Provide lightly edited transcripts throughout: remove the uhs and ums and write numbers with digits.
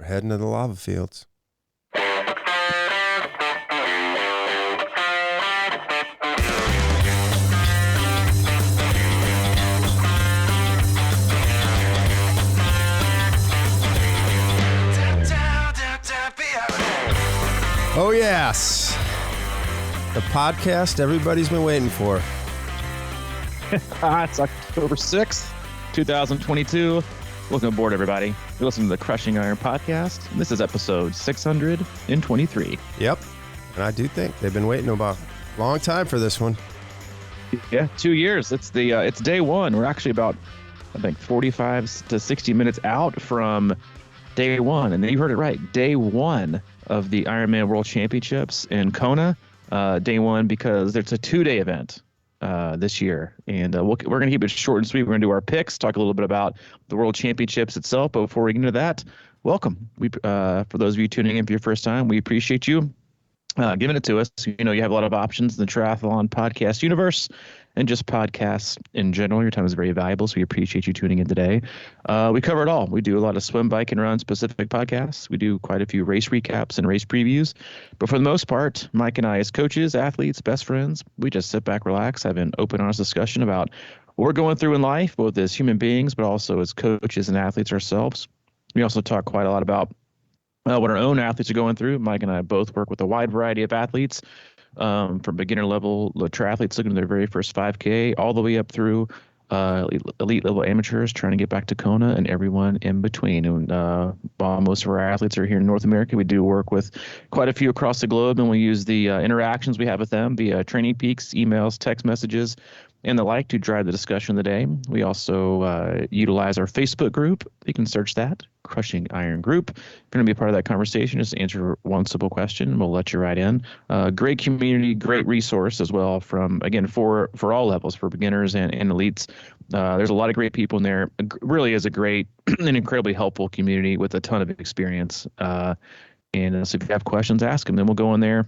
We're heading to the lava fields. Oh, yes. The podcast everybody's been waiting for. It's October 6th, 2022. Welcome aboard, everybody. You're listening to the Crushing Iron podcast, and this is episode 623. Yep. And I do think they've been waiting about a long time for this one. Yeah, 2 years. It's day one. We're actually about, I think, 45 to 60 minutes out from day one. And you heard it right. Day one of the Ironman World Championships in Kona. Day one, because it's a 2-day event this year. And we're going to keep it short and sweet. We're going to do our picks, talk a little bit about the World Championships itself. But before we get into that, welcome. For those of you tuning in for your first time, we appreciate you giving it to us. You know, you have a lot of options in the triathlon podcast universe and just podcasts in general. Your time is very valuable, so we appreciate you tuning in today. We cover it all. We do a lot of swim, bike, and run specific podcasts. We do quite a few race recaps and race previews. But for the most part, Mike and I, as coaches, athletes, best friends, we just sit back, relax, have an open, honest discussion about what we're going through in life, both as human beings, but also as coaches and athletes ourselves. We also talk quite a lot about what our own athletes are going through. Mike and I both work with a wide variety of athletes, from beginner level triathletes looking at their very first 5K, all the way up through elite level amateurs trying to get back to Kona, and everyone in between. And while most of our athletes are here in North America, we do work with quite a few across the globe, and we use the interactions we have with them via Training Peaks, emails, text messages, and the like to drive the discussion of the day. We also utilize our Facebook group. You can search that, Crushing Iron Group. If you're going to be a part of that conversation, just answer one simple question, and we'll let you right in. Great community, great resource as well from, again, for all levels, for beginners and elites. There's a lot of great people in there. It really is a great and incredibly helpful community with a ton of experience. So if you have questions, ask them. Then we'll go in there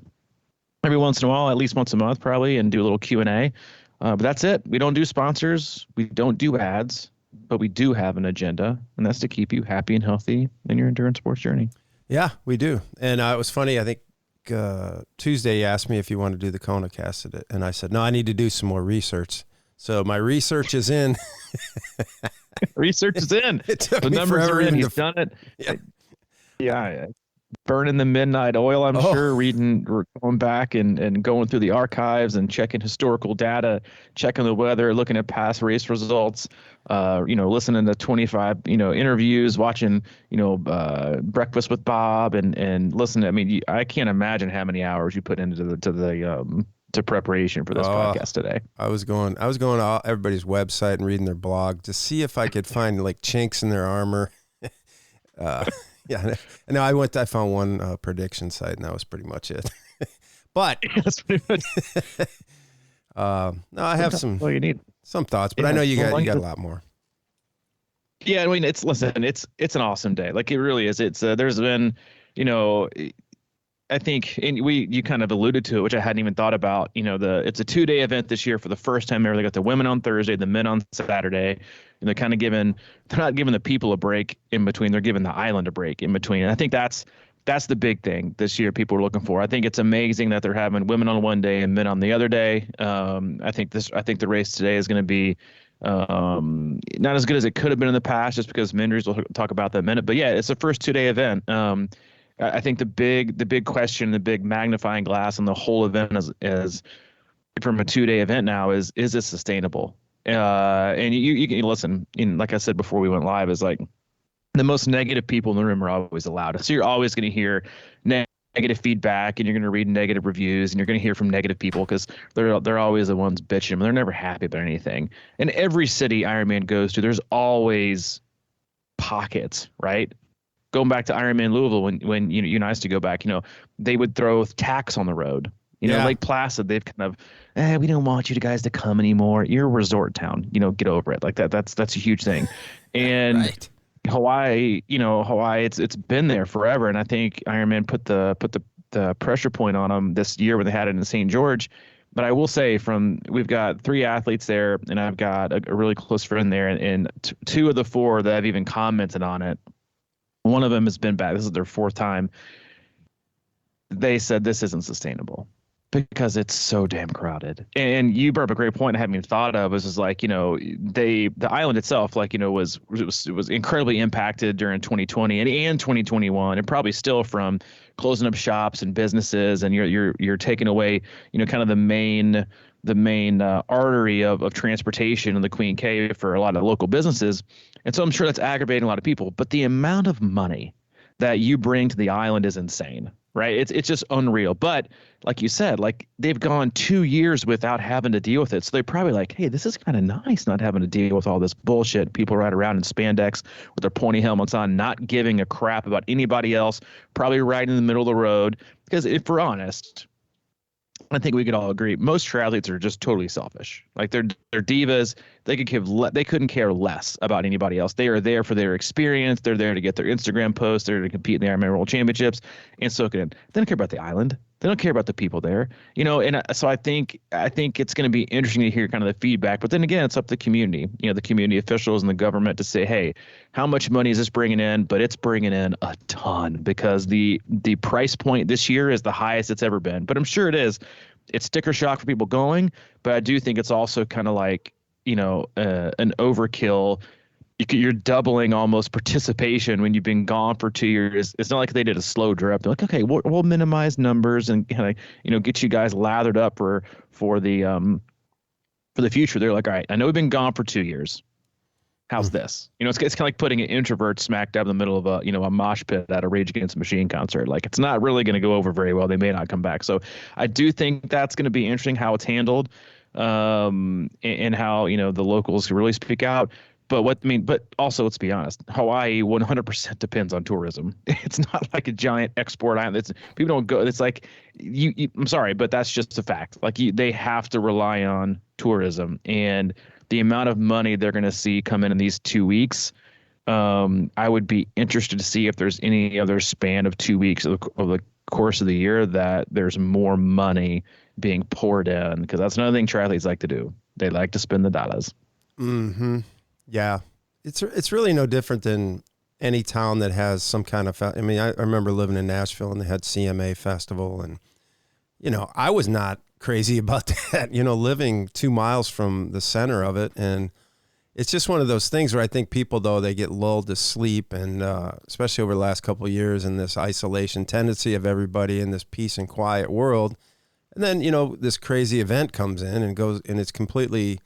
every once in a while, at least once a month probably, and do a little Q&A. But that's it. We don't do sponsors. We don't do ads, but we do have an agenda, and that's to keep you happy and healthy in your endurance sports journey. Yeah, we do. And it was funny. I think Tuesday you asked me if you want to do the Kona cast, and I said, no, I need to do some more research. So my research is in. Research is in. It took the me numbers forever are in. to He's done it. Yeah. Burning the midnight oil, I'm sure, we're going back and going through the archives and checking historical data, checking the weather, looking at past race results, listening to 25, interviews, watching, Breakfast with Bob and listening. I mean, I can't imagine how many hours you put into to preparation for this podcast today. I was going to everybody's website and reading their blog to see if I could find like chinks in their armor. Yeah, no, I found one prediction site, and that was pretty much it. But that's pretty much. No, I have some thoughts, but I know you got a lot more. Yeah, I mean, it's an awesome day. Like, it really is. It's there's been, I think, and you kind of alluded to it, which I hadn't even thought about. It's a 2-day event this year for the first time ever. They got the women on Thursday, the men on Saturday. And they're not giving the people a break in between. They're giving the island a break in between. And I think that's the big thing this year people are looking for. I think it's amazing that they're having women on one day and men on the other day. I think the race today is going to be not as good as it could have been in the past, just because injuries. We'll talk about that in a minute. But yeah, it's the first 2-day event. I think the big question, the big magnifying glass on the whole event is from a 2-day event now is it sustainable? And you can listen, like I said before we went live, is like the most negative people in the room are always allowed. So you're always going to hear negative feedback, and you're going to read negative reviews, and you're going to hear from negative people because they're always the ones bitching. They're never happy about anything. And every city Ironman goes to, there's always pockets, right? Going back to Ironman Louisville, when you and I used to go back, they would throw tax on the road. Lake Placid, they've kind of, we don't want you guys to come anymore. You're a resort town. Get over it. Like that. That's a huge thing. And right. Hawaii, it's been there forever. And I think Ironman put the pressure point on them this year when they had it in St. George. But I will say, we've got 3 athletes there, and I've got a really close friend there, and 2 of the 4 that have even commented on it One of them has been back. This is their fourth time. They said this isn't sustainable because it's so damn crowded. And you brought up a great point I hadn't even thought of. Is like, the island itself, like, was incredibly impacted during 2020 and 2021, and probably still from closing up shops and businesses, and you're taking away, kind of the main artery of transportation in the Queen Cave for a lot of local businesses. And so I'm sure that's aggravating a lot of people. But the amount of money that you bring to the island is insane, right? It's just unreal. But like you said, like they've gone 2 years without having to deal with it. So they're probably like, hey, this is kind of nice not having to deal with all this bullshit. People ride around in spandex with their pointy helmets on, not giving a crap about anybody else, probably riding in the middle of the road. Because if we're honest, I think we could all agree most triathletes are just totally selfish. Like they're divas. They couldn't care less about anybody else. They are there for their experience. They're there to get their Instagram posts. They're to compete in the Ironman World Championships and soak it in. They don't care about the island. They don't care about the people there, And so I think it's going to be interesting to hear kind of the feedback. But then again, it's up to the community, the community officials and the government to say, hey, how much money is this bringing in? But it's bringing in a ton because the price point this year is the highest it's ever been. But I'm sure it is. It's sticker shock for people going, but I do think it's also kind of like, an overkill. You're doubling almost participation when you've been gone for 2 years. It's not like they did a slow drip. They're like, okay, we'll minimize numbers and kind of, get you guys lathered up for the future. They're like, all right, I know we've been gone for 2 years. How's this? It's kind of like putting an introvert smack dab in the middle of a mosh pit at a Rage Against the Machine concert. Like it's not really going to go over very well. They may not come back. So I do think that's going to be interesting how it's handled, and how, the locals really speak out. But also, let's be honest, Hawaii 100% depends on tourism. It's not like a giant export island. People don't go. It's like I'm sorry, but that's just a fact. Like they have to rely on tourism, and the amount of money they're going to see come in these 2 weeks. I would be interested to see if there's any other span of 2 weeks of the course of the year that there's more money being poured in, because that's another thing triathletes like to do. They like to spend the dollars. Mm-hmm. Yeah. It's really no different than any town that has some kind of, I remember living in Nashville and they had CMA festival, and, I was not crazy about that, living 2 miles from the center of it. And it's just one of those things where I think people, though, they get lulled to sleep, and especially over the last couple of years in this isolation tendency of everybody in this peace and quiet world. And then, this crazy event comes in and goes, and it's completely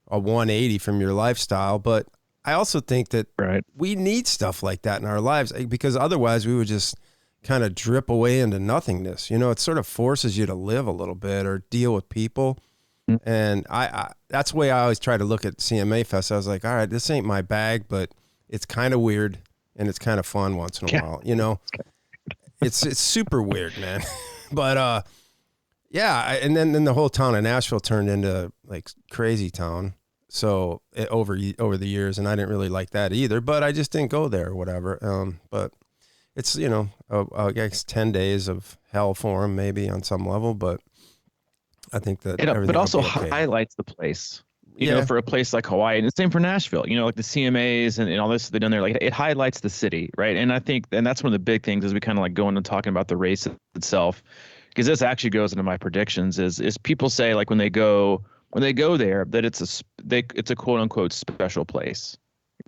a 180 from your lifestyle. But I also think that we need stuff like that in our lives, because otherwise we would just kind of drip away into nothingness. It sort of forces you to live a little bit or deal with people. Mm-hmm. And I that's the way I always try to look at CMA Fest. I was like, all right, this ain't my bag, but it's kind of weird and it's kind of fun once in a while, It's super weird, man. But and then the whole town of Nashville turned into like crazy town. So over the years, and I didn't really like that either, but I just didn't go there or whatever. But it's, I guess 10 days of hell for them maybe on some level, but I think that but also highlights the place, for a place like Hawaii, and the same for Nashville, like the CMAs and all this they've done there, like it highlights the city. Right. And I think, and that's one of the big things as we kind of like go into talking about the race itself, because this actually goes into my predictions is people say like when they go there that it's a quote unquote special place.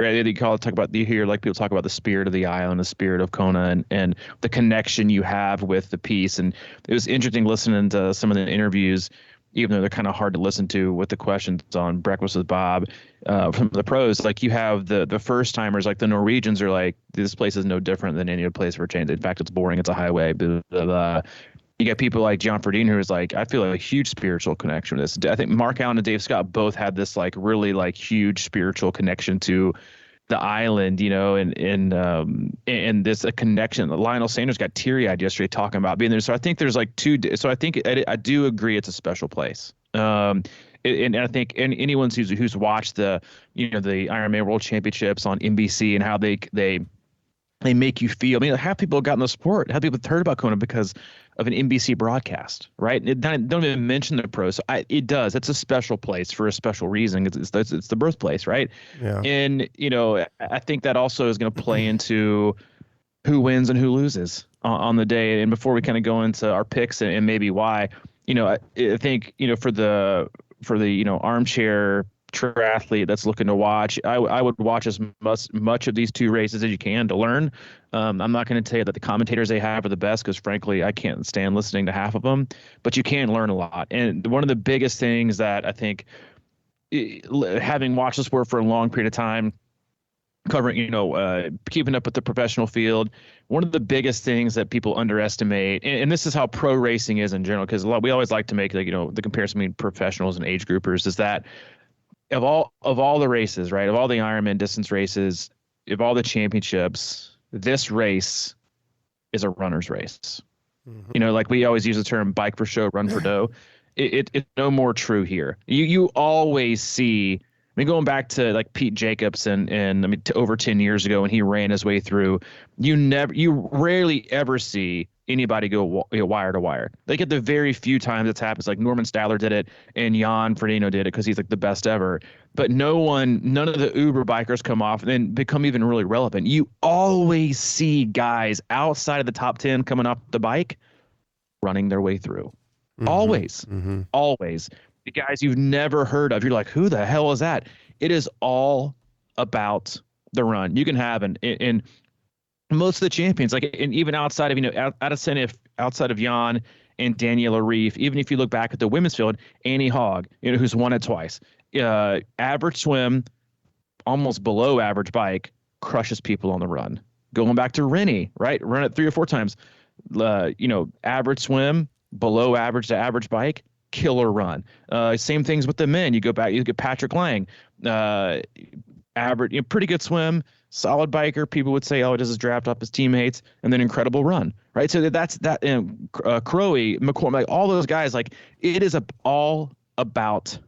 Right. You hear like people talk about the spirit of the island, the spirit of Kona, and the connection you have with the piece. And it was interesting listening to some of the interviews, even though they're kind of hard to listen to, with the questions on Breakfast with Bob from the pros. Like you have the first timers, like the Norwegians are like, this place is no different than any other place for change. In fact, it's boring. It's a highway. Blah, blah, blah. You got people like John Ferdinand, who is like, I feel a huge spiritual connection with this. I think Mark Allen and Dave Scott both had this like really like huge spiritual connection to the island, and this a connection. Lionel Sanders got teary-eyed yesterday talking about being there. So I think there's like so I think I do agree it's a special place. And I think anyone who's watched the Ironman World Championships on NBC and how they make you feel. Half people have gotten the sport. Half people have heard about Kona because of an NBC broadcast, right? Don't even mention the pros. So it does. It's a special place for a special reason. It's the birthplace, right? Yeah. And I think that also is going to play into who wins and who loses on the day. And before we kind of go into our picks and maybe why, I think, for the armchair triathlete that's looking to watch, I would watch as much of these two races as you can to learn. I'm not going to tell you that the commentators they have are the best, because frankly, I can't stand listening to half of them, but you can learn a lot. And one of the biggest things that I think, having watched the sport for a long period of time, covering, keeping up with the professional field, one of the biggest things that people underestimate, and this is how pro racing is in general, because we always like to make the comparison between professionals and age groupers, is that of all the races, right, of all the Ironman distance races, of all the championships, this race is a runner's race. Mm-hmm. Like we always use the term bike for show, run for dough. It's no more true here. You always see, going back to like Pete Jacobs and to over 10 years ago when he ran his way through, you rarely ever see anybody go wire to wire. Like at the very few times it's happened, like Norman Stadler did it and Jan Frodeno did it because he's like the best ever. But none of the Uber bikers come off and then become even really relevant. You always see guys outside of the top 10 coming off the bike running their way through. Mm-hmm. Always. The guys you've never heard of. You're like, who the hell is that? It is all about the run. You can have in most of the champions, like, and even outside of, outside of Jan and Daniela Reef, even if you look back at the women's field, Annie Hogg, who's won it twice, average swim, almost below average bike, crushes people on the run. Going back to Rennie, right? Run it 3 or 4 times, average swim, below average to average bike, killer run. Same things with the men. You get Patrick Lange, average, pretty good swim, solid biker. People would say, oh, it does his draft off his teammates, and then incredible run, right? So that's that. Crowe, McCormick, all those guys, like, it is all about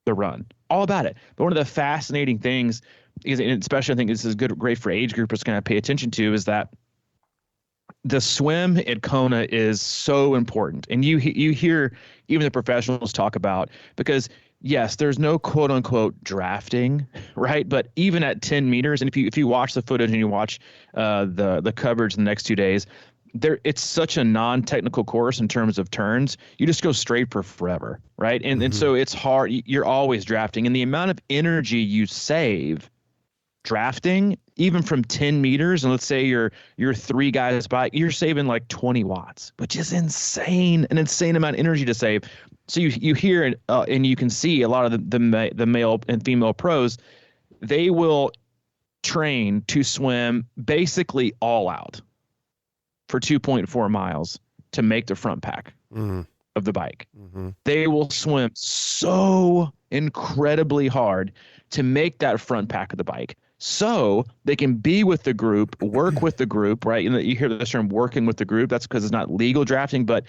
the run, all about it. But one of the fascinating things is, and especially I think this is great for age groupers to kind of pay attention to, is that the swim at Kona is so important. And you hear even the professionals talk about, because yes, there's no quote unquote drafting, right? But even at 10 meters, and if you watch the footage and you watch the coverage the next 2 days, it's such a non-technical course in terms of turns. You just go straight for forever, right? And so it's hard. You're always drafting, and the amount of energy you save drafting, even from 10 meters, and let's say you're 3 guys by, you're saving like 20 watts, which is insane, an insane amount of energy to save. So you hear and you can see a lot of the male and female pros, they will train to swim basically all out for 2.4 miles to make the front pack of the bike. Mm-hmm. They will swim so incredibly hard to make that front pack of the bike, so they can be with the group, work with the group, right? You hear the term working with the group. That's because it's not legal drafting, but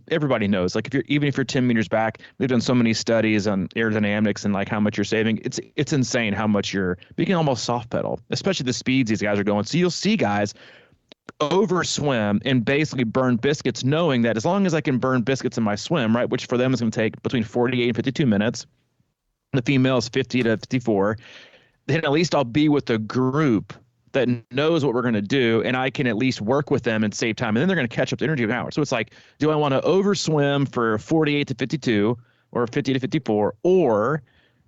everybody knows, like, if you're 10 meters back, they've done so many studies on aerodynamics and like how much you're saving. It's insane how much you can almost soft pedal, especially the speeds these guys are going. So you'll see guys over swim and basically burn biscuits, knowing that as long as I can burn biscuits in my swim, right, which for them is going to take between 48 and 52 minutes, the female is 50 to 54, then at least I'll be with a group that knows what we're going to do, and I can at least work with them and save time. And then they're going to catch up to energy of an hour. So it's like, do I want to overswim for 48 to 52 or 50 to 54, or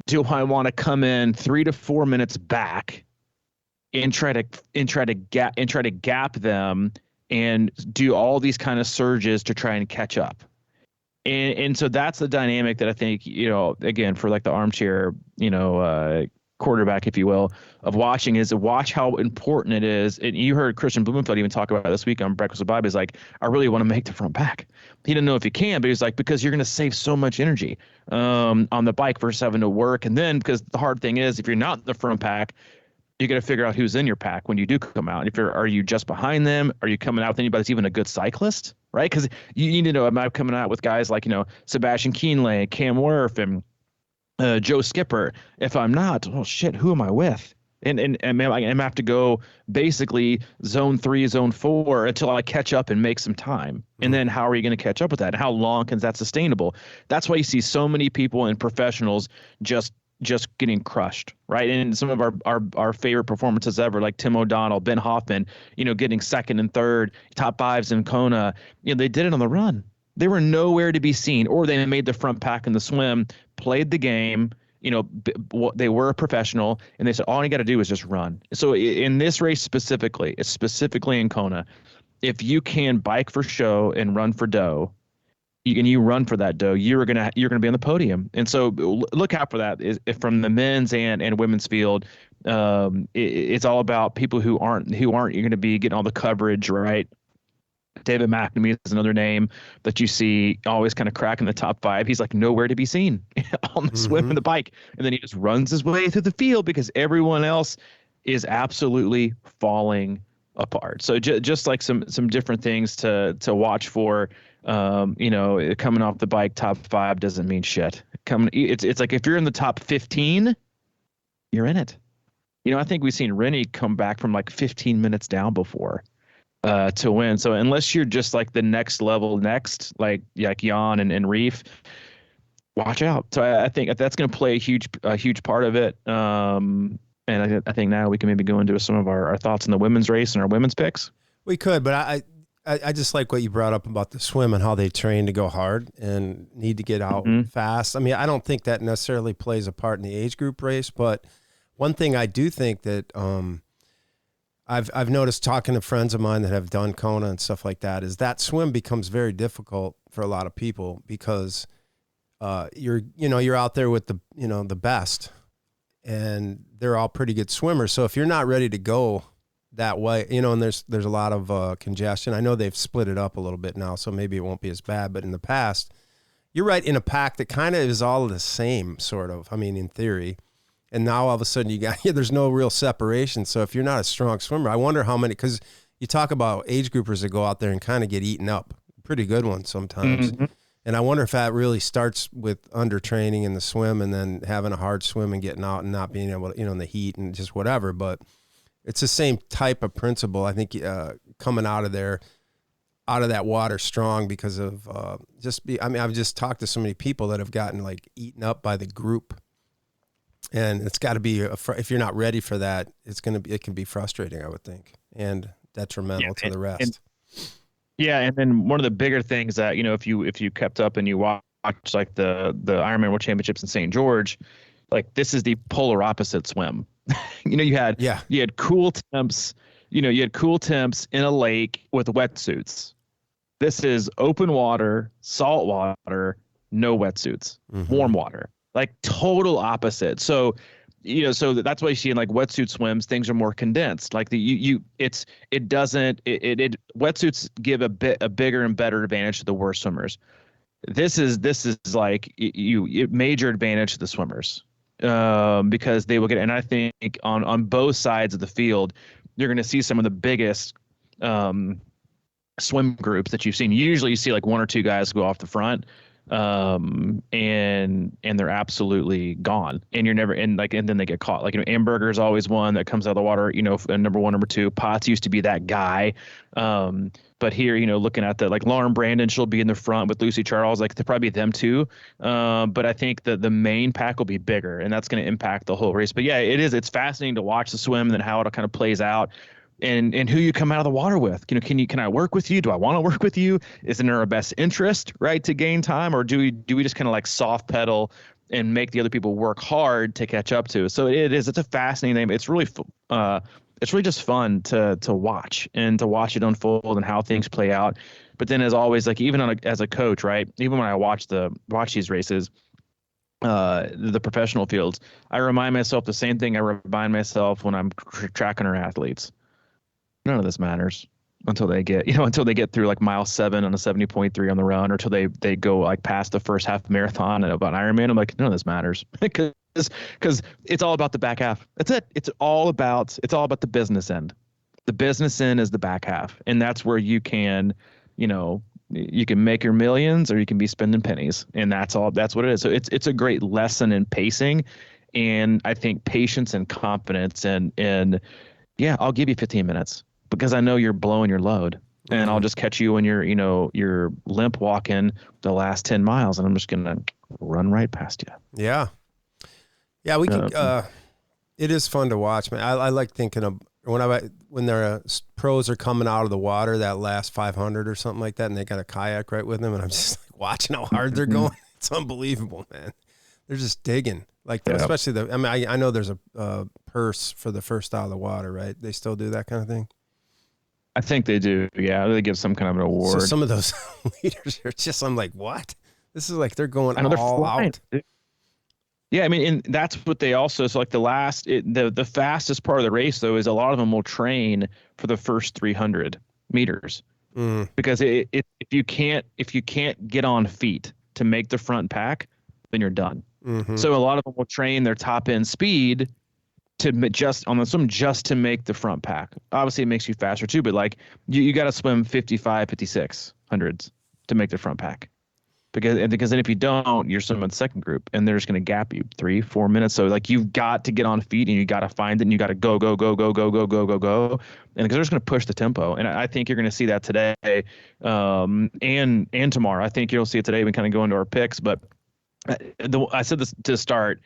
do I want to come in 3 to 4 minutes back and try to gap them and do all these kind of surges to try and catch up? And so that's the dynamic that I think, again, for like the armchair, quarterback, if you will, of watching, is to watch how important it is. And you heard Christian Blummenfelt even talk about it this week on Breakfast with Bob. He's like, I really want to make the front pack. He didn't know if he can, but he's like, because you're going to save so much energy on the bike versus having to work. And then, because the hard thing is, if you're not in the front pack, you got to figure out who's in your pack when you do come out. Are you just behind them? Are you coming out with anybody that's even a good cyclist, right? Because you need to know, am I coming out with guys like, Sebastian Kienle, Cam Wurf, and Joe Skipper? If I'm not, oh shit, who am I with? And I'm going to have to go basically zone 3, zone 4 until I catch up and make some time. And then how are you going to catch up with that? And how long is that sustainable? That's why you see so many people and professionals just just getting crushed, right? And some of our favorite performances ever, like Tim O'Donnell, Ben Hoffman, getting second and third, top fives in Kona, they did it on the run. They were nowhere to be seen, or they made the front pack in the swim, played the game. They were a professional, and they said all you got to do is just run. So in this race specifically, it's specifically in Kona, if you can bike for show and run for dough, you run for that dough, you're gonna be on the podium. And so look out for that. Is from the men's and women's field. It's all about people who aren't you're going to be getting all the coverage, right? David McNamee is another name that you see always kind of cracking the top five. He's like nowhere to be seen on the swim and the bike, and then he just runs his way through the field because everyone else is absolutely falling apart. So just like some different things to watch for. Coming off the bike top five doesn't mean shit. It's like if you're in the top 15, you're in it. I think we've seen Rennie come back from like 15 minutes down before to win. So unless you're just like the next level like Jan and Reef, watch out. So I think that's going to play a huge part of it. And I think now we can maybe go into some of our thoughts on the women's race and our women's picks. We could, but I just like what you brought up about the swim and how they train to go hard and need to get out fast. I mean, I don't think that necessarily plays a part in the age group race, but one thing I do think that I've noticed talking to friends of mine that have done Kona and stuff like that is that swim becomes very difficult for a lot of people because you're out there with the best, and they're all pretty good swimmers. So if you're not ready to go that way, and there's a lot of congestion. I know they've split it up a little bit now, so maybe it won't be as bad. But in the past, you're right, in a pack that kind of is all the same, sort of. I mean, in theory. And now all of a sudden there's no real separation. So if you're not a strong swimmer, I wonder how many, because you talk about age groupers that go out there and kind of get eaten up, pretty good ones sometimes. Mm-hmm. And I wonder if that really starts with undertraining in the swim and then having a hard swim and getting out and not being able to, in the heat and just whatever. But it's the same type of principle. I think coming out of that water strong because of I've just talked to so many people that have gotten like eaten up by the group. And it's got to be if you're not ready for that, it can be frustrating, I would think, and detrimental to the rest. And then one of the bigger things that if you kept up and you watched like the Ironman World Championships in St. George, like this is the polar opposite swim. You had cool temps. You had cool temps in a lake with wetsuits. This is open water, salt water, no wetsuits, warm water. Like total opposite. So, so that's why you see in like wetsuit swims, things are more condensed. Like wetsuits give a bigger and better advantage to the worst swimmers. This is like major advantage to the swimmers because they will get, and I think on both sides of the field, you're going to see some of the biggest swim groups that you've seen. Usually you see like one or two guys go off the front. And they're absolutely gone, and then they get caught. Like, Amberger is always one that comes out of the water, number one, number two. Potts used to be that guy. But here, looking at like Lauren Brandon, she'll be in the front with Lucy Charles, like they'll probably be them too. But I think that the main pack will be bigger, and that's going to impact the whole race. But yeah, it's fascinating to watch the swim and then how it kind of plays out. And who you come out of the water with, can I work with you? Do I want to work with you? Is it in our best interest, right, to gain time, or do we just kind of like soft pedal and make the other people work hard to catch up to? So it's a fascinating thing. It's really just fun to watch and to watch it unfold and how things play out. But then as always, like even as a coach, right, even when I watch these races, the professional fields, I remind myself the same thing I remind myself when I'm tracking our athletes. None of this matters until they get through like mile 7 on a 70.3 on the run, or until they go like past the first half marathon and about Ironman. I'm like, none of this matters because it's all about the back half. That's it. It's all about the business end. The business end is the back half, and that's where you can, you can make your millions or you can be spending pennies, and that's what it is. So it's a great lesson in pacing, and I think patience and confidence, and yeah, I'll give you 15 minutes. Because I know you're blowing your load, and I'll just catch you when you're limp walking the last 10 miles, and I'm just gonna run right past you. Yeah, Yeah, we can. It is fun to watch, man. I like thinking of when their pros are coming out of the water, that last 500 or something like that, and they got a kayak right with them, and I'm just like watching how hard they're going. It's unbelievable, man. They're just digging, like especially I mean, I know there's a purse for the first out of the water, right? They still do that kind of thing. I think they do. Yeah, they give some kind of an award. So some of those leaders are just, I'm like, what? This is like they're going all out. Yeah, I mean, and that's what they also. So like the fastest part of the race though is a lot of them will train for the first 300 meters because if you can't get on feet to make the front pack, then you're done. So a lot of them will train their top end speed to just to make the front pack. Obviously, it makes you faster too, but like you got to swim 55, 56 hundreds to make the front pack. Because then if you don't, you're swimming the second group, and they're just going to gap you 3-4 minutes. So like you've got to get on feet, and you got to find it, and you got to go, and because they're just going to push the tempo. And I think you're going to see that today, and tomorrow. I think you'll see it today. We kind of go into our picks, but I said this to start,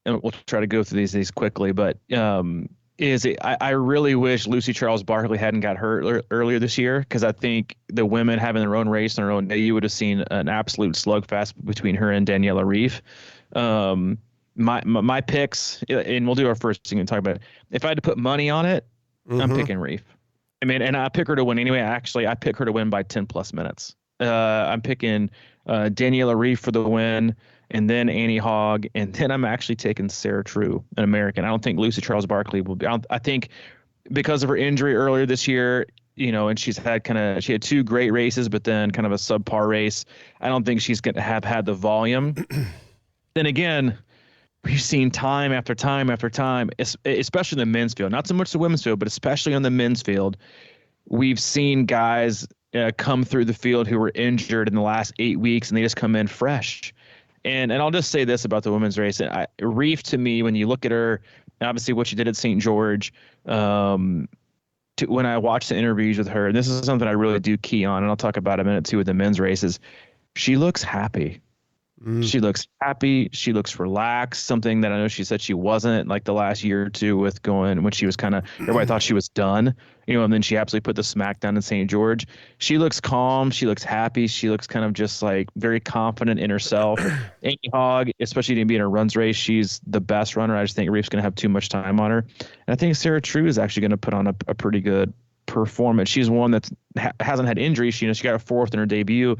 and we'll try to go through these quickly. But I really wish Lucy Charles Barkley hadn't got hurt earlier this year, because I think the women having their own race and their own day, you would have seen an absolute slugfest between her and Daniela Reef. My picks, and we'll do our first thing and talk about it. If I had to put money on it, I'm picking Reef. I mean, and I pick her to win anyway. Actually, I pick her to win by 10 plus minutes. I'm picking Daniela Reef for the win, and then Annie Hogg, and then I'm actually taking Sarah True, an American. I don't think Lucy Charles Barkley will be. I think because of her injury earlier this year, and she had 2 great races, but then kind of a subpar race. I don't think she's going to have had the volume. Then again, we've seen time after time after time, especially in the men's field, not so much the women's field, but especially on the men's field, we've seen guys come through the field who were injured in the last 8 weeks, and they just come in fresh. And I'll just say this about the women's race. Reef, to me, when you look at her, obviously what she did at St. George, when I watched the interviews with her, and this is something I really do key on, and I'll talk about in a minute too with the men's races, she looks happy. She looks happy. She looks relaxed, something that I know she said she wasn't like the last year or two with going when she was everybody thought she was done, and then she absolutely put the smack down in St. George. She looks calm. She looks happy. She looks kind of just like very confident in herself. Annie Hogg, especially to be in a runs race, she's the best runner. I just think Reef's going to have too much time on her. And I think Sarah True is actually going to put on a pretty good performance. She's one that hasn't had injuries. She got a 4th in her debut.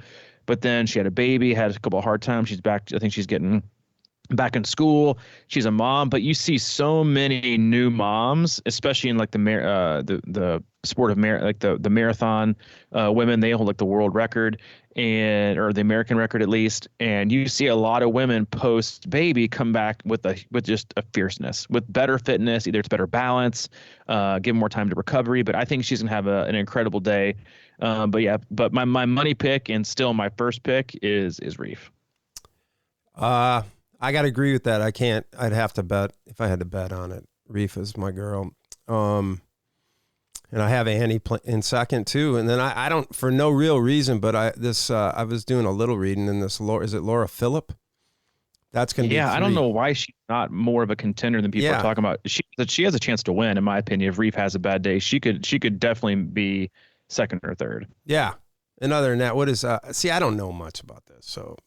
But then she had a baby, had a couple of hard times. She's back. I think she's getting back in school. She's a mom. But you see so many new moms, especially in like the sport of like the marathon women. They hold like the world record or the American record at least. And you see a lot of women post baby come back with just a fierceness, with better fitness. Either it's better balance, give more time to recovery. But I think she's gonna have an incredible day. But my money pick and still my first pick is Reef. I got to agree with that. I'd have to bet if I had to bet on it. Reef is my girl. And I have Annie in second too. And then I don't, for no real reason, but I was doing a little reading in this. Is it Laura Phillip? That's going to be. Yeah, I don't know why she's not more of a contender than people are talking about. She has a chance to win, in my opinion. If Reef has a bad day, she could definitely be second or third. Yeah. And other than that, what is see, I don't know much about this. So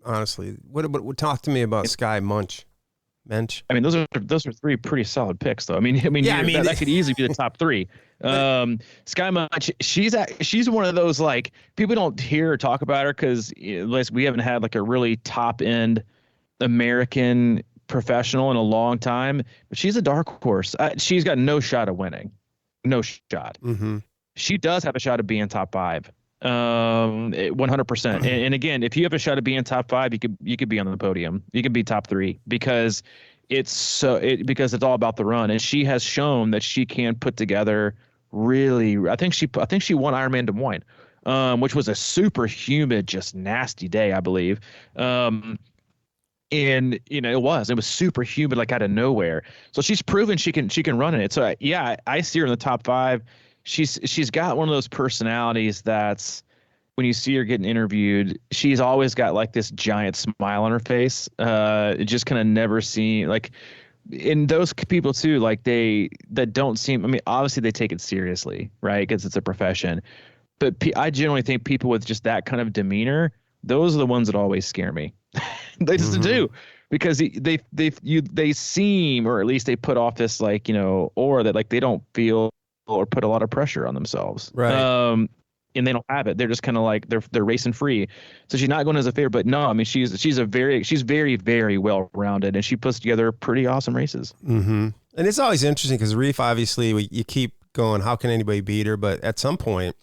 honestly, what talk to me about Sky Mensch. I mean, those are 3 pretty solid picks though. I mean, that could easily be the top 3. Sky Mensch, she's one of those, like, people don't hear or talk about her because we haven't had like a really top end American professional in a long time, but she's a dark horse. She's got no shot of winning. No shot. Mm-hmm. She does have a shot of being top 5, 100%. And again, if you have a shot of being top 5, you could be on the podium. You could be top 3 because it's all about the run. And she has shown that she can put together really. I think she won Ironman Des Moines, which was a super humid, just nasty day, I believe. And it was super humid, like out of nowhere. So she's proven she can run in it. So I see her in the top 5. She's got one of those personalities that's when you see her getting interviewed, she's always got like this giant smile on her face. It just kind of never seen like, in those people too, like that don't seem, I mean, obviously they take it seriously, right? Because it's a profession. But I generally think people with just that kind of demeanor, those are the ones that always scare me. They just do, because they seem, or at least they put off this like, aura that like they don't feel or put a lot of pressure on themselves. Right. And they don't have it. They're just kind of like they're racing free. So she's not going as a favorite, but no, I mean she's very, very well rounded, and she puts together pretty awesome races. Mm-hmm. And it's always interesting because Reef, obviously, you keep going, how can anybody beat her? But at some point,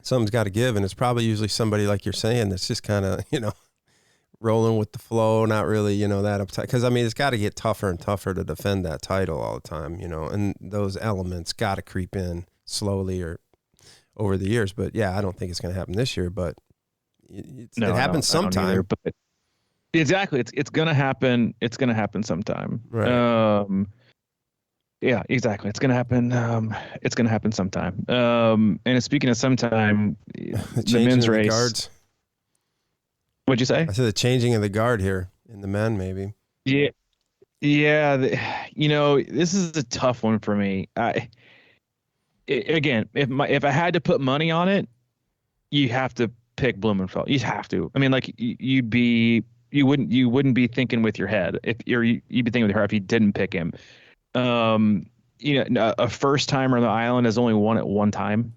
something's got to give, and it's probably usually somebody like you're saying that's just kind of rolling with the flow, not really that uptight. Because I mean, it's got to get tougher and tougher to defend that title all the time, and those elements got to creep in slowly or over the years. But yeah, I don't think it's going to happen this year, but it happens sometime. Either, but exactly, it's going to happen. It's going to happen sometime. Right. Yeah, exactly. It's going to happen. It's going to happen sometime. And speaking of sometime, the men's race. Guards. What'd you say? I said the changing of the guard here in the men, maybe. Yeah. Yeah. This is a tough one for me. Again, if I had to put money on it, you have to pick Blummenfelt. You have to. I mean, like you wouldn't be thinking with your head you'd be thinking with your heart if you didn't pick him. A first timer on the island has only won it one time.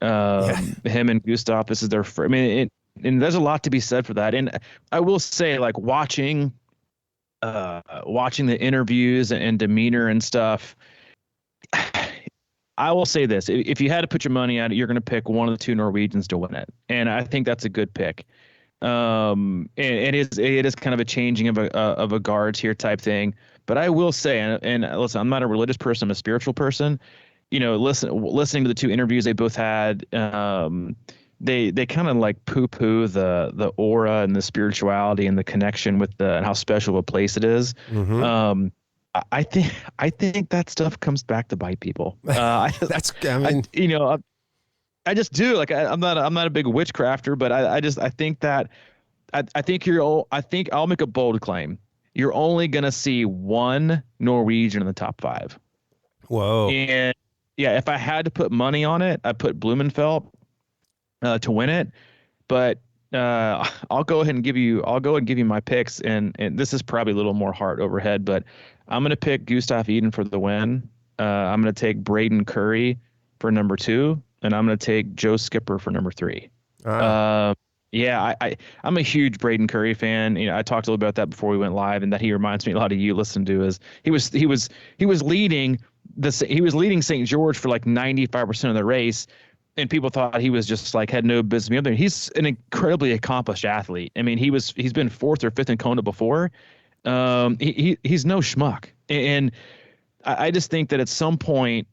Him and Gustav, this is their first. I mean, and there's a lot to be said for that. And I will say, like watching the interviews and demeanor and stuff, I will say this: if you had to put your money on it, you're going to pick one of the two Norwegians to win it, and I think that's a good pick. And it is kind of a changing of a guards here type thing. But I will say, and listen, I'm not a religious person; I'm a spiritual person. Listening to the two interviews they both had, they kind of like poo-poo the aura and the spirituality and the connection with and how special of a place it is. Mm-hmm. I think that stuff comes back to bite people. I just do. Like I'm not a big witchcrafter, but I think I'll make a bold claim. You're only gonna see one Norwegian in the top 5. Whoa. And yeah, if I had to put money on it, I'd put Blummenfelt to win it. But I'll go ahead and give you my picks, and this is probably a little more heart over head, but I'm going to pick Gustav Iden for the win. I'm going to take Braden Curry for number 2, and I'm going to take Joe Skipper for number 3. Yeah, I'm a huge Braden Curry fan. I talked a little about that before we went live, and that he reminds me a lot of you listen to. Is he was leading St. George for like 95% of the race, and people thought he was just like had no business being up there. He's an incredibly accomplished athlete. I mean, he's been 4th or 5th in Kona before. He's no schmuck, and I just think that at some point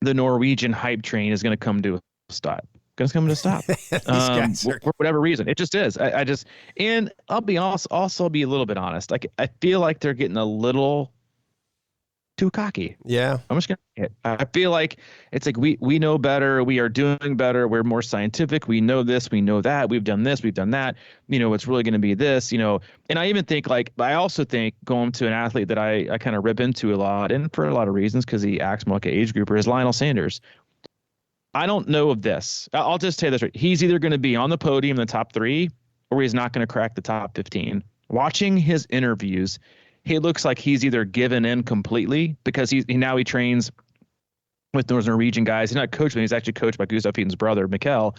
the Norwegian hype train is going to come to a stop. For whatever reason. It just is. And I'll be honest, also be a little bit honest. Like I feel like they're getting a little too cocky. Yeah. I'm just gonna. I feel like it's like we know better. We are doing better. We're more scientific. We know this. We know that. We've done this. We've done that. It's really going to be this. And I even think I also think going to an athlete that I kind of rip into a lot, and for a lot of reasons, because he acts more like an age grouper, is Lionel Sanders. I don't know of this. I'll just tell you this right. He's either going to be on the podium in the top 3, or he's not going to crack the top 15. Watching his interviews, he looks like he's either given in completely, because he trains with those Norwegian guys. He's not coached, but he's actually coached by Gustav Iden's brother, Mikkel.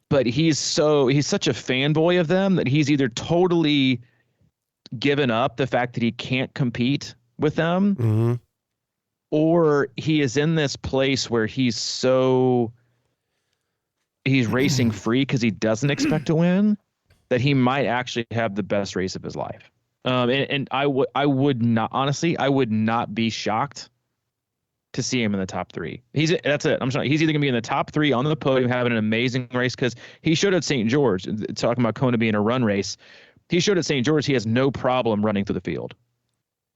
But he's such a fanboy of them that he's either totally given up the fact that he can't compete with them, mm-hmm. or he is in this place where he's racing free because he doesn't expect to win, that he might actually have the best race of his life. And I would not be shocked to see him in the top 3. That's it. I'm sorry. He's either gonna be in the top 3 on the podium, having an amazing race, because he showed at St. George, talking about Kona being a run race. He showed at St. George he has no problem running through the field.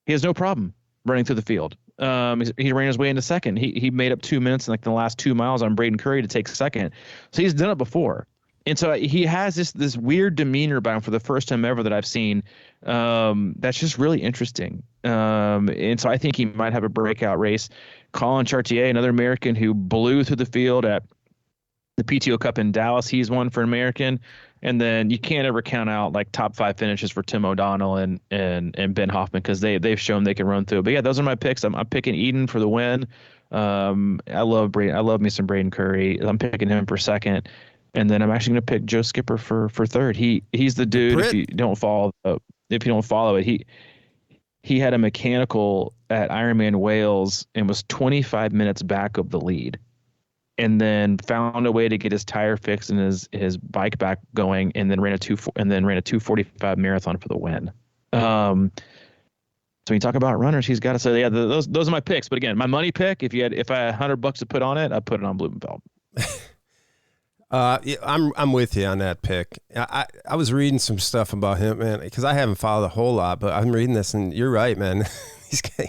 He has no problem running through the field. He ran his way into second. He made up 2 minutes in like the last 2 miles on Braden Curry to take second. So he's done it before. And so he has this weird demeanor about him for the first time ever that I've seen. That's just really interesting. And so I think he might have a breakout race. Colin Chartier, another American who blew through the field at the PTO Cup in Dallas. He's won for an American. And then you can't ever count out like top 5 finishes for Tim O'Donnell and Ben Hoffman, because they've shown they can run through. But yeah, those are my picks. I'm picking Iden for the win. I love me some Braden Curry. I'm picking him for second. And then I'm actually going to pick Joe Skipper for third. He's the dude. If you don't follow it, he had a mechanical at Ironman Wales and was 25 minutes back of the lead, and then found a way to get his tire fixed and his bike back going, and then ran a 2:45 marathon for the win. So when you talk about runners, he's got to say, yeah, those are my picks. But again, my money pick, if I had $100 to put on it, I'd put it on Blummenfelt. Yeah, I'm with you on that pick. I was reading some stuff about him, man, because I haven't followed a whole lot, but I'm reading this, and you're right, man.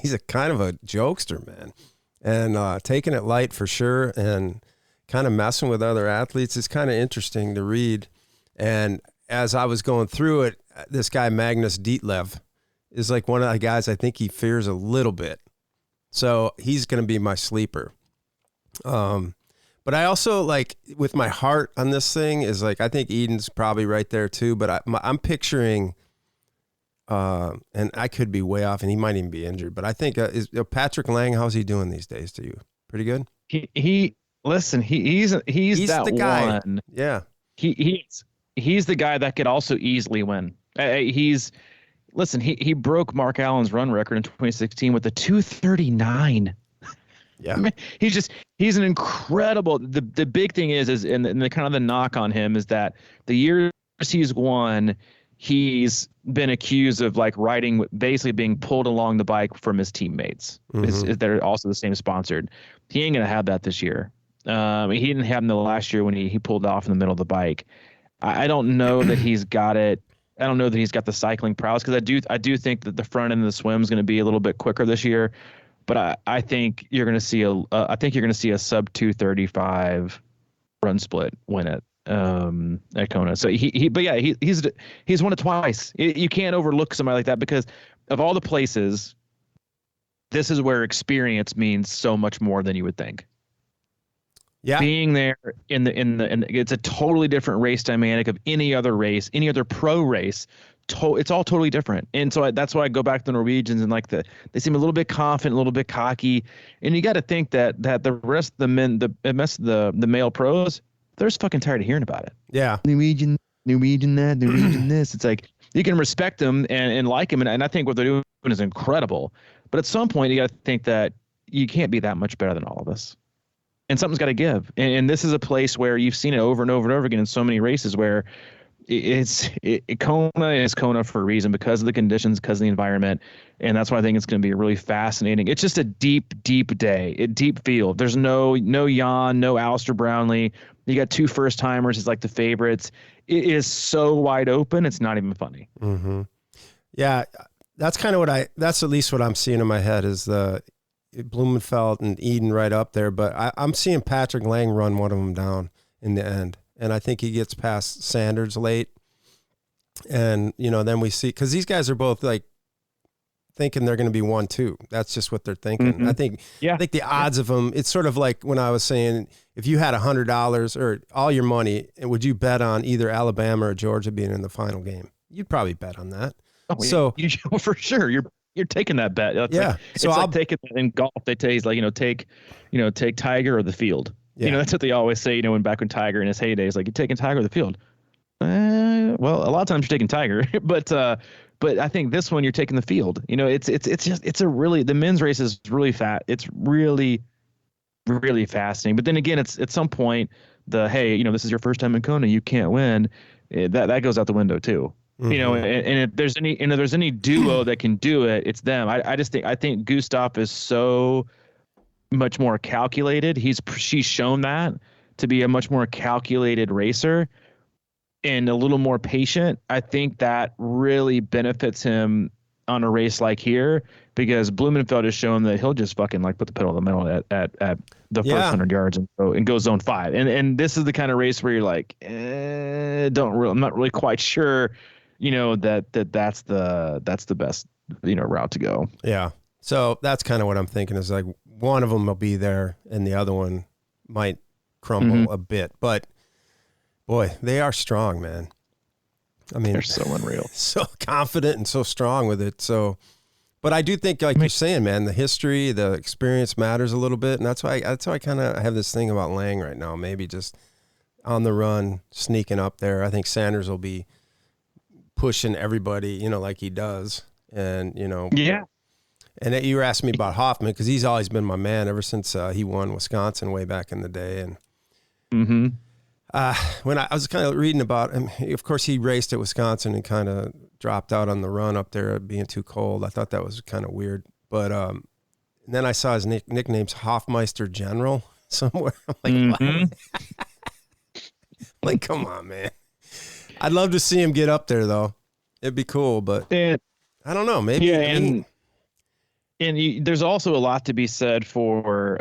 he's a kind of a jokester, man, and taking it light for sure, and kind of messing with other athletes. It's kind of interesting to read. And as I was going through it, this guy Magnus Dietlev is like one of the guys I think he fears a little bit, so he's going to be my sleeper. But I also, like, with my heart on this thing is like, I think Eden's probably right there too, but I'm picturing, and I could be way off and he might even be injured, but I think Patrick Lange, how's he doing these days to you? Pretty good? He's that the guy. One. Yeah. He's the guy that could also easily win. He broke Mark Allen's run record in 2016 with a 2:39. Yeah, I mean, he's an incredible. The big thing is and the kind of the knock on him is that the years he's won, he's been accused of like basically being pulled along the bike from his teammates. Mm-hmm. They're also the same sponsored. He ain't gonna have that this year. He didn't have them the last year when he pulled off in the middle of the bike. I don't know that he's got it. I don't know that he's got the cycling prowess, because I do think that the front end of the swim is going to be a little bit quicker this year. But I think you're going to see a sub 2:35 run split win it at Kona. So he's won it twice. You can't overlook somebody like that, because of all the places, this is where experience means so much more than you would think. Yeah, being there in it's a totally different race dynamic of any other race, any other pro race. It's all totally different. And so that's why I go back to the Norwegians, and like they seem a little bit confident, a little bit cocky. And you got to think that the rest of the men, the male pros, they're just fucking tired of hearing about it. Yeah. Norwegian that, Norwegian this. It's like, you can respect them and like them. And I think what they're doing is incredible. But at some point, you got to think that you can't be that much better than all of us. And something's got to give. And this is a place where you've seen it over and over and over again in so many races where Kona is Kona for a reason, because of the conditions, because of the environment. And that's why I think it's going to be really fascinating. It's just a deep day, a deep field. There's no Jan, no Alistair Brownlee. You got 2 first timers. It's like the favorites. It is so wide open. It's not even funny. Mm-hmm. Yeah. That's kind of that's at least what I'm seeing in my head is the Blummenfelt and Iden right up there. But I'm seeing Patrick Lange run one of them down in the end. And I think he gets past Sanders late. And, then we see, because these guys are both like thinking they're going to be 1-2. That's just what they're thinking. Mm-hmm. I think the odds of them, it's sort of like when I was saying, if you had $100 or all your money, would you bet on either Alabama or Georgia being in the final game? You'd probably bet on that. Oh, so for sure. You're taking that bet. It's like taking that in golf. They tell you, take Tiger or the field. Yeah. That's what they always say, when Tiger in his heyday is like, you're taking Tiger or the field. Well, a lot of times you're taking Tiger, but I think this one you're taking the field. The men's race is really fat. It's really, really fascinating. But then again, it's at some point this is your first time in Kona, you can't win. That goes out the window too. Mm-hmm. And if there's any duo that can do it, it's them. I think Gustav is so much more calculated. She's shown that to be a much more calculated racer and a little more patient. I think that really benefits him on a race like here, because Blummenfelt has shown that he'll just fucking like put the pedal to the metal at the first 100 yards and go zone 5. And this is the kind of race where you're like, I'm not really quite sure, that's the best, route to go. Yeah. So that's kind of what I'm thinking, is like one of them will be there and the other one might crumble a bit, but boy, they are strong, man. I mean, they're so unreal, so confident and so strong with it. So, but I do think, like you're saying, man, the history, the experience matters a little bit. And that's why I kind of have this thing about Lange right now, maybe just on the run, sneaking up there. I think Sanders will be pushing everybody, like he does. And, yeah. And you were asking me about Hoffman, because he's always been my man ever since he won Wisconsin way back in the day. And when I was kind of reading about him, of course, he raced at Wisconsin and kind of dropped out on the run up there being too cold. I thought that was kind of weird. But and then I saw his nickname's Hoffmeister General somewhere. I'm like, like, come on, man. I'd love to see him get up there, though. It'd be cool, but I don't know. Maybe. Yeah, and there's also a lot to be said for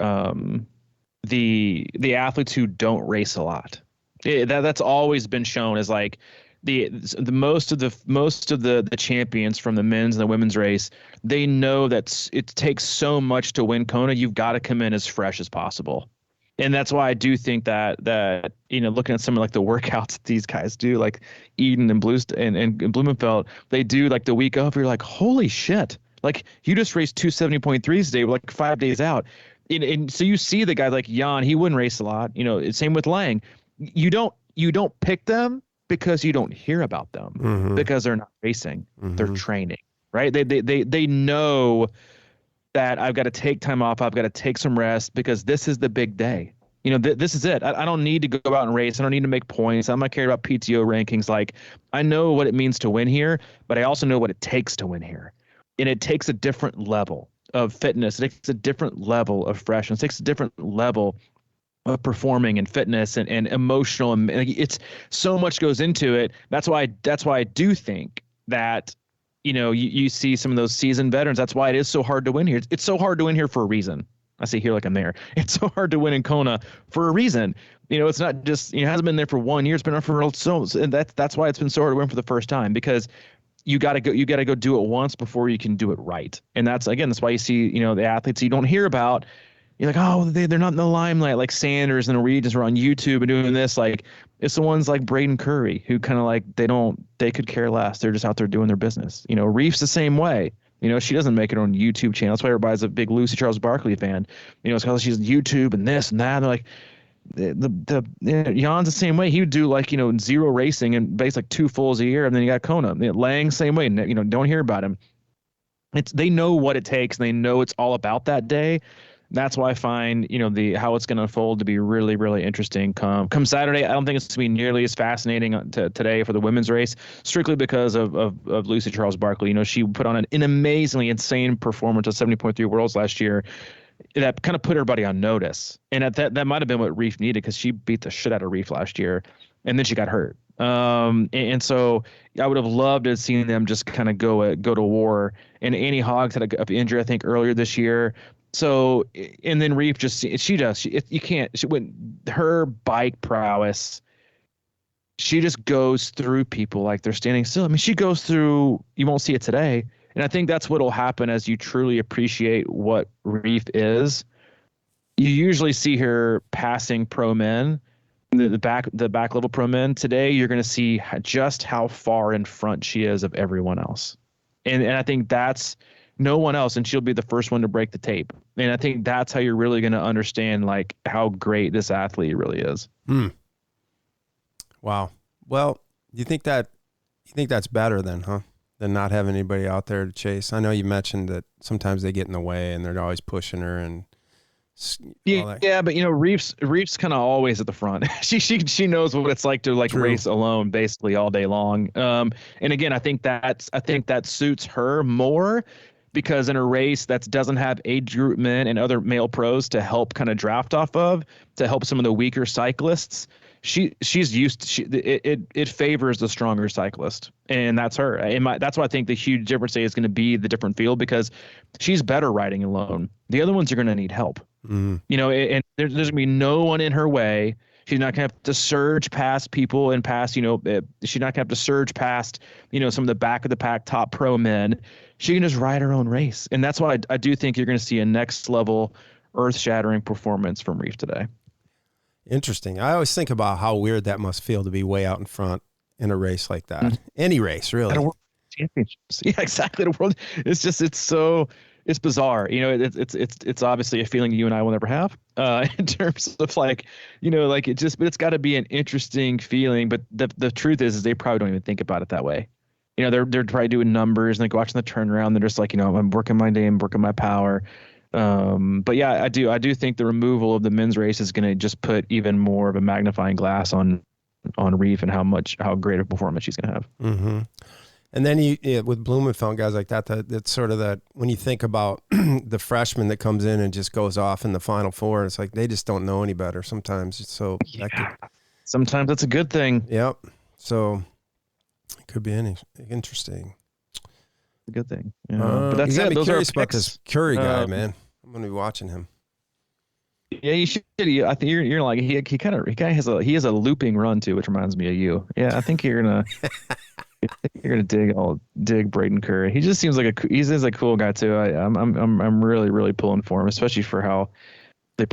the athletes who don't race a lot. That's always been shown as like the most of the champions from the men's and the women's race. They know that it takes so much to win Kona. You've got to come in as fresh as possible. And that's why I do think that looking at some of like the workouts that these guys do, like Iden and Blummenfelt, they do like the week of, you're like, holy shit. Like, you just raced 270.3s today, like 5 days out. And so you see the guy like Jan, he wouldn't race a lot. Same with Lange. You don't pick them because you don't hear about them, because they're not racing. They're training, right? They know that I've got to take time off. I've got to take some rest, because this is the big day. This is it. I don't need to go out and race. I don't need to make points. I'm not caring about PTO rankings. Like, I know what it means to win here, but I also know what it takes to win here. And it takes a different level of fitness. It takes a different level of freshness. It takes a different level of performing and fitness and emotional. And it's so much goes into it. That's why I do think that, you see some of those seasoned veterans. That's why it is so hard to win here. It's so hard to win here for a reason. I say here like I'm there. It's so hard to win in Kona for a reason. It's not just, it hasn't been there for 1 year. It's been there for and that's why it's been so hard to win for the first time, because you got to go do it once before you can do it right. And that's why you see, the athletes you don't hear about. You're like, oh, they're not in the limelight, like Sanders and the Norwegians are on YouTube and doing this. Like, it's the ones like Braden Curry who kind of like, they could care less. They're just out there doing their business. Reef's the same way. She doesn't make it on YouTube channel. That's why everybody's a big Lucy Charles Barkley fan. It's because she's on YouTube and this and that. And they're like, Jan's the same way. He would do like, zero racing and base like 2 fulls a year. And then you got Kona. Lange, same way. Don't hear about him. They know what it takes, and they know it's all about that day. That's why I find, how it's going to unfold to be really, really interesting. Come Saturday, I don't think it's going to be nearly as fascinating today for the women's race, strictly because of Lucy Charles Barkley. She put on an amazingly insane performance of 70.3 Worlds last year that kind of put everybody on notice. And that might have been what Reef needed, because she beat the shit out of Reef last year, and then she got hurt. And so I would have loved to have seen them just kind of go to war. And Annie Hoggs had an injury, I think, earlier this year. So, and then Reef her bike prowess, she just goes through people like they're standing still. I mean, she goes through, you won't see it today. And I think that's what will happen as you truly appreciate what Reef is. You usually see her passing pro men, the back level pro men. Today, you're going to see just how far in front she is of everyone else. And I think that's no one else, and she'll be the first one to break the tape. And I think that's how you're really going to understand like how great this athlete really is. Wow. Well, you think that's better then, huh? Than not having anybody out there to chase. I know you mentioned that sometimes they get in the way and they're always pushing her and yeah, but Reef's kind of always at the front. she knows what it's like to like True. race alone basically all day long. And again, I think that suits her more, because in a race that doesn't have age group men and other male pros to help kind of draft off of, to help some of the weaker cyclists, she's used it favors the stronger cyclist, and that's her. That's why I think the huge difference is going to be the different field, because she's better riding alone. The other ones are going to need help. And there's going to be no one in her way. She's not going to have to surge past people and past, she's not going to have to surge past, some of the back of the pack top pro men. She can just ride her own race. And that's why I do think you're going to see a next level earth shattering performance from Reef today. Interesting. I always think about how weird that must feel to be way out in front in a race like that. Any race, really. At a world championships. Yeah, exactly. The world. It's bizarre. It's obviously a feeling you and I will never have, in terms of but it's got to be an interesting feeling. But the truth is they probably don't even think about it that way. They're probably doing numbers and like watching the turnaround. They're just like, I'm working my day, I'm working my power. But yeah, I do think the removal of the men's race is going to just put even more of a magnifying glass on Reef and how great a performance she's going to have. Mm-hmm. And then with Blummenfelt, guys like that's sort of that, when you think about the freshman that comes in and just goes off in the Final Four, it's like they just don't know any better sometimes. So sometimes that's a good thing. Yep. So it could be interesting. A good thing. Yeah. But that's you got it. me Those curious are about this Curry guy, man. I'm going to be watching him. Yeah, you should. I think you're like he has a looping run too, which reminds me of you. Yeah, I think you're gonna dig Braden Curry. He just seems like he's a cool guy too. I'm really pulling for him, especially for how they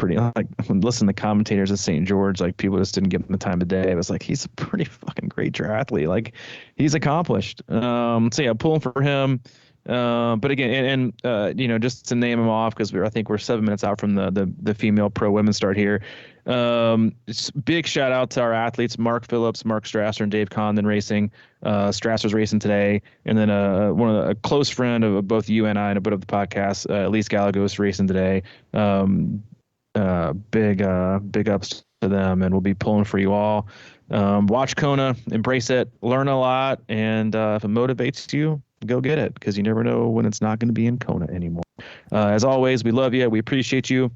listen to the commentators at St. George, like people just didn't give him the time of day. It was like he's a pretty fucking great triathlete. Like he's accomplished. So yeah, pulling for him. But again, and just to name him off, because I think we're 7 minutes out from the female pro women start here. Big shout out to our athletes: Mark Phillips, Mark Strasser, and Dave Condon racing. Strasser's racing today, and then a close friend of both you and I, and a bit of the podcast, Elise Galagos, racing today. Big ups to them, and we'll be pulling for you all. Watch Kona, embrace it, learn a lot, and if it motivates you, go get it, because you never know when it's not going to be in Kona anymore. As always, we love you. We appreciate you.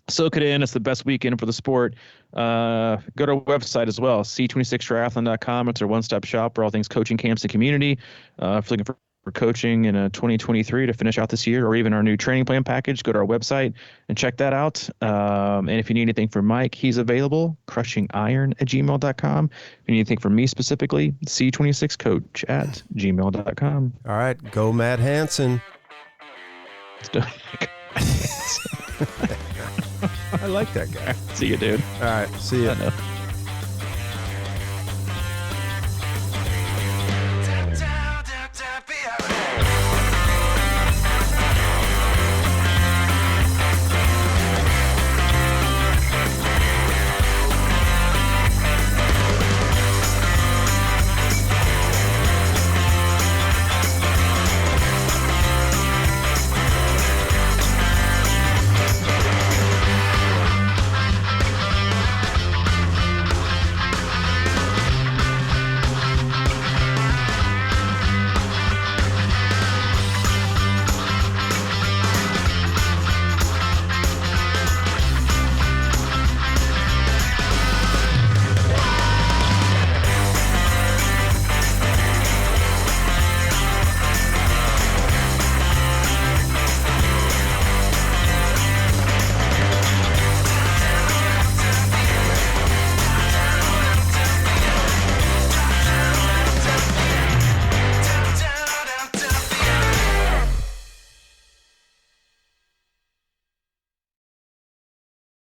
Soak it in. It's the best weekend for the sport. Go to our website as well, c26triathlon.com. It's our one-stop shop for all things coaching camps and community. If you're looking for coaching in 2023 to finish out this year, or even our new training plan package, go to our website and check that out. And if you need anything from Mike, he's available, crushingiron@gmail.com. If you need anything from me specifically, c26coach@gmail.com. All right, go Matt Hansen. I like that guy. See you, dude. All right, see you.